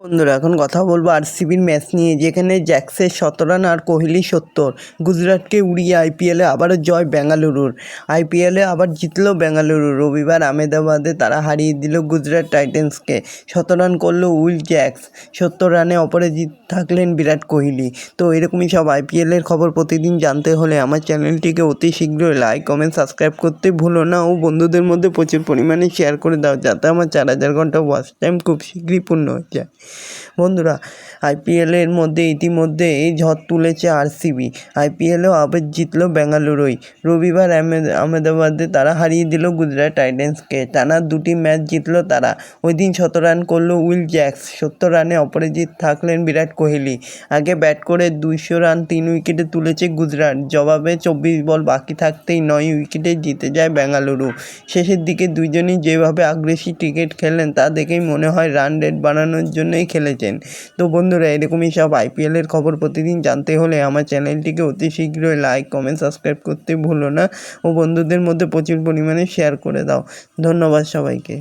বন্ধুরা এখন কথা বলবো আরসিবির ম্যাচ নিয়ে, যেখানে জ্যাক্সের 17 রান আর কোহলি 70। গুজরাটকে উড়িয়ে আইপিএলে আবারও জয় বেঙ্গালুরুর। আইপিএলে আবার জিতলো বেঙ্গালুরু। রবিবার আহমেদাবাদে তারা হারিয়ে দিল গুজরাট টাইটান্সকে। 17 রান করলো উইল জ্যাক্স, 70 রানে অপরাজিত থাকলেন বিরাট কোহলি। তো এরকমই সব আইপিএলের খবর প্রতিদিন জানতে হলে আমার চ্যানেলটিকে অতি শীঘ্রই লাইক, কমেন্ট, সাবস্ক্রাইব করতে ভুলো না ও বন্ধুদের মধ্যে প্রচুর পরিমাণে শেয়ার করে দাও, যাতে আমার 4000 ঘন্টা ওয়াচ টাইম খুব শীঘ্রই পূর্ণ হয়ে যায়। বন্ধুরা, আইপিএলের মধ্যে ইতিমধ্যে এই ঝড় তুলেছে আরসিবি। আইপিএলেও আবার জিতলো বেঙ্গালুরুই। রবিবার আহমেদাবাদে তারা হারিয়ে দিল গুজরাট টাইটান্সকে। টানা 2টি ম্যাচ জিতলো তারা। ওই দিন 17 রান করলো উইল জ্যাক্স, 70 রানে অপরাজিত থাকলেন বিরাট কোহলি। আগে ব্যাট করে 200 রান 3 উইকেটে তুলেছে গুজরাট। জবাবে 24 বল বাকি থাকতেই 9 উইকেটে জিতে যায় বেঙ্গালুরু। শেষের দিকে দুইজনই যেভাবে আগ্রাসী ক্রিকেট খেললেন তা দেখেই মনে হয় রান রেট বাড়ানোর জন্যই খেলেছেন। তো বন্ধুরা, এরকমই সব আইপিএলের খবর প্রতিদিন জানতে হলে আমার চ্যানেলটিকে অতি শীঘ্রই লাইক, কমেন্ট, সাবস্ক্রাইব করতে ভুলো না ও বন্ধুদের মধ্যে প্রচুর পরিমাণে শেয়ার করে দাও। ধন্যবাদ সবাইকে।